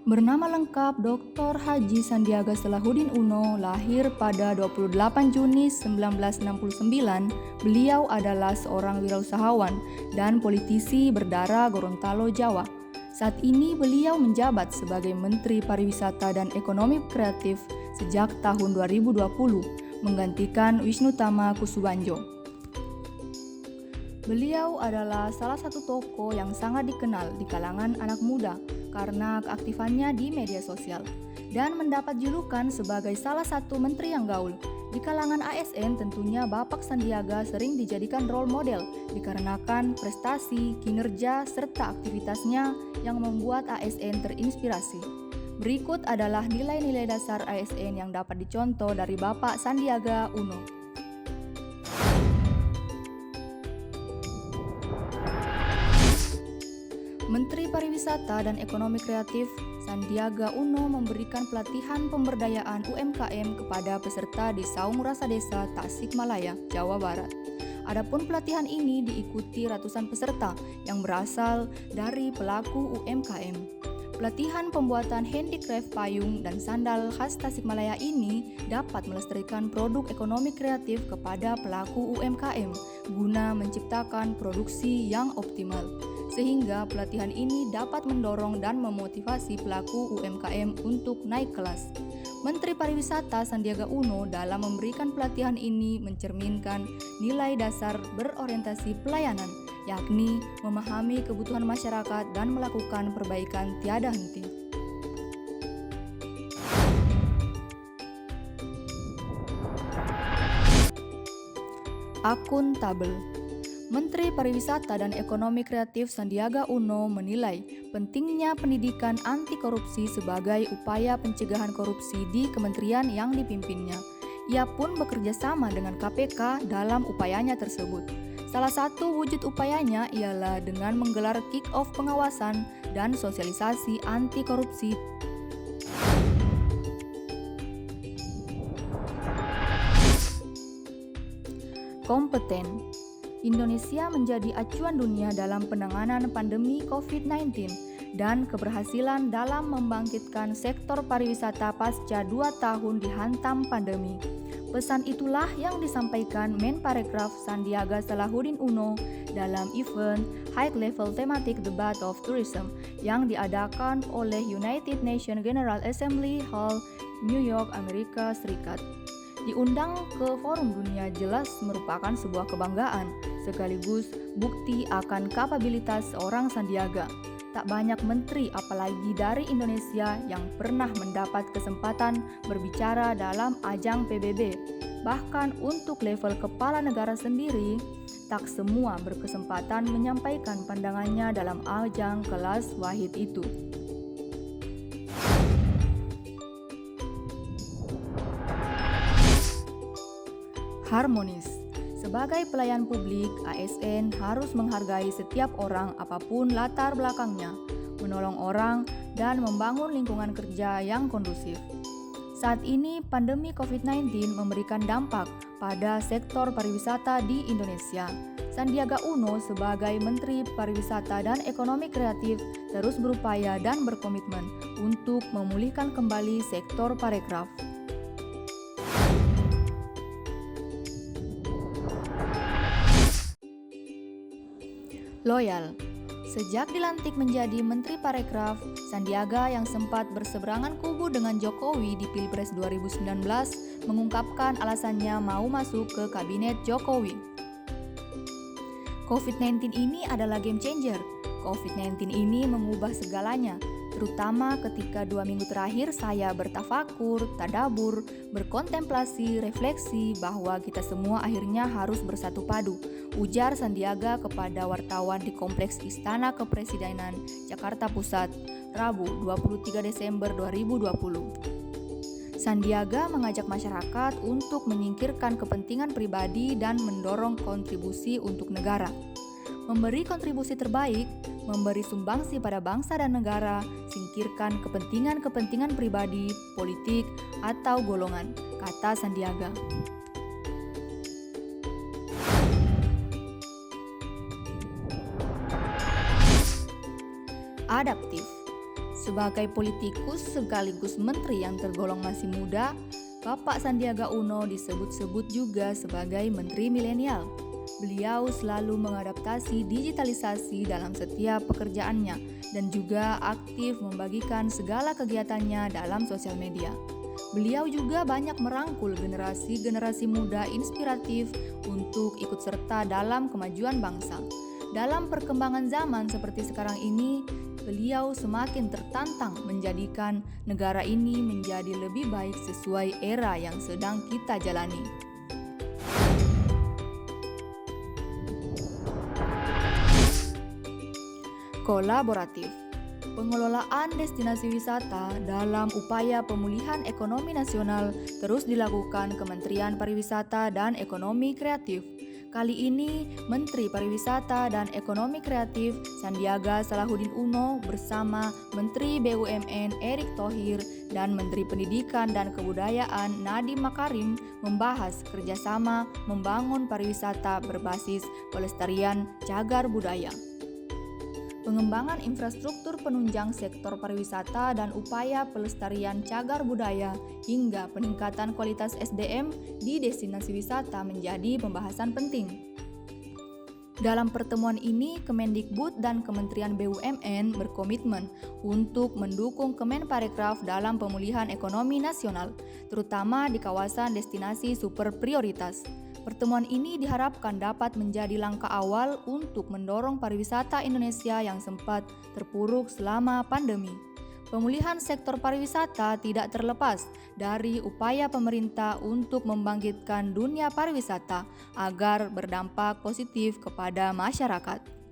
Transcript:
Bernama lengkap Dr. Haji Sandiaga Salahuddin Uno, lahir pada 28 Juni 1969. Beliau adalah seorang wirausahawan dan politisi berdarah Gorontalo, Jawa. Saat ini beliau menjabat sebagai Menteri Pariwisata dan Ekonomi Kreatif sejak tahun 2020, menggantikan Wisnu Tama Kusubandjo. Beliau adalah salah satu tokoh yang sangat dikenal di kalangan anak muda karena keaktifannya di media sosial dan mendapat julukan sebagai salah satu menteri yang gaul. Di kalangan ASN tentunya Bapak Sandiaga sering dijadikan role model dikarenakan prestasi, kinerja, serta aktivitasnya yang membuat ASN terinspirasi. Berikut adalah nilai-nilai dasar ASN yang dapat dicontoh dari Bapak Sandiaga Uno. Menteri Pariwisata dan Ekonomi Kreatif Sandiaga Uno memberikan pelatihan pemberdayaan UMKM kepada peserta di Saung Rasa Desa, Tasikmalaya, Jawa Barat. Adapun pelatihan ini diikuti ratusan peserta yang berasal dari pelaku UMKM. Pelatihan pembuatan handicraft payung dan sandal khas Tasikmalaya ini dapat melestarikan produk ekonomi kreatif kepada pelaku UMKM guna menciptakan produksi yang optimal. Sehingga pelatihan ini dapat mendorong dan memotivasi pelaku UMKM untuk naik kelas. Menteri Pariwisata Sandiaga Uno dalam memberikan pelatihan ini mencerminkan nilai dasar berorientasi pelayanan, yakni memahami kebutuhan masyarakat dan melakukan perbaikan tiada henti. Akuntabel. Menteri Pariwisata dan Ekonomi Kreatif Sandiaga Uno menilai pentingnya pendidikan anti korupsi sebagai upaya pencegahan korupsi di kementerian yang dipimpinnya. Ia pun bekerja sama dengan KPK dalam upayanya tersebut. Salah satu wujud upayanya ialah dengan menggelar kick-off pengawasan dan sosialisasi anti korupsi. Kompeten. Indonesia menjadi acuan dunia dalam penanganan pandemi COVID-19 dan keberhasilan dalam membangkitkan sektor pariwisata pasca 2 tahun dihantam pandemi. Pesan itulah yang disampaikan Menparekraf Sandiaga Salahuddin Uno dalam event High Level Thematic Debate of Tourism yang diadakan oleh United Nations General Assembly Hall, New York, Amerika Serikat. Diundang ke forum dunia jelas merupakan sebuah kebanggaan, sekaligus bukti akan kapabilitas seorang Sandiaga. Tak banyak menteri apalagi dari Indonesia yang pernah mendapat kesempatan berbicara dalam ajang PBB. Bahkan untuk level kepala negara sendiri, tak semua berkesempatan menyampaikan pandangannya dalam ajang kelas wahid itu. Harmonis. Sebagai pelayan publik, ASN harus menghargai setiap orang apapun latar belakangnya, menolong orang, dan membangun lingkungan kerja yang kondusif. Saat ini, pandemi COVID-19 memberikan dampak pada sektor pariwisata di Indonesia. Sandiaga Uno sebagai Menteri Pariwisata dan Ekonomi Kreatif terus berupaya dan berkomitmen untuk memulihkan kembali sektor parekraf. Loyal. Sejak dilantik menjadi Menteri Parekraf, Sandiaga yang sempat berseberangan kubu dengan Jokowi di Pilpres 2019 mengungkapkan alasannya mau masuk ke kabinet Jokowi. COVID-19 ini adalah game changer. COVID-19 ini mengubah segalanya, terutama ketika 2 minggu terakhir saya bertafakur, tadabur, berkontemplasi, refleksi bahwa kita semua akhirnya harus bersatu padu, ujar Sandiaga kepada wartawan di Kompleks Istana Kepresidenan, Jakarta Pusat, Rabu 23 Desember 2020. Sandiaga mengajak masyarakat untuk menyingkirkan kepentingan pribadi dan mendorong kontribusi untuk negara. Memberi kontribusi terbaik, memberi sumbangsi pada bangsa dan negara, singkirkan kepentingan-kepentingan pribadi, politik, atau golongan, kata Sandiaga. Adaptif. Sebagai politikus sekaligus menteri yang tergolong masih muda, Bapak Sandiaga Uno disebut-sebut juga sebagai menteri milenial. Beliau selalu mengadaptasi digitalisasi dalam setiap pekerjaannya dan juga aktif membagikan segala kegiatannya dalam sosial media. Beliau juga banyak merangkul generasi-generasi muda inspiratif untuk ikut serta dalam kemajuan bangsa. Dalam perkembangan zaman seperti sekarang ini, beliau semakin tertantang menjadikan negara ini menjadi lebih baik sesuai era yang sedang kita jalani. Kolaboratif. Pengelolaan destinasi wisata dalam upaya pemulihan ekonomi nasional terus dilakukan Kementerian Pariwisata dan Ekonomi Kreatif. Kali ini, Menteri Pariwisata dan Ekonomi Kreatif Sandiaga Salahuddin Uno bersama Menteri BUMN Erick Thohir dan Menteri Pendidikan dan Kebudayaan Nadiem Makarim membahas kerjasama membangun pariwisata berbasis pelestarian cagar budaya. Pengembangan infrastruktur penunjang sektor pariwisata dan upaya pelestarian cagar budaya hingga peningkatan kualitas SDM di destinasi wisata menjadi pembahasan penting. Dalam pertemuan ini, Kemendikbud dan Kementerian BUMN berkomitmen untuk mendukung Kemenparekraf dalam pemulihan ekonomi nasional, terutama di kawasan destinasi super prioritas. Pertemuan ini diharapkan dapat menjadi langkah awal untuk mendorong pariwisata Indonesia yang sempat terpuruk selama pandemi. Pemulihan sektor pariwisata tidak terlepas dari upaya pemerintah untuk membangkitkan dunia pariwisata agar berdampak positif kepada masyarakat.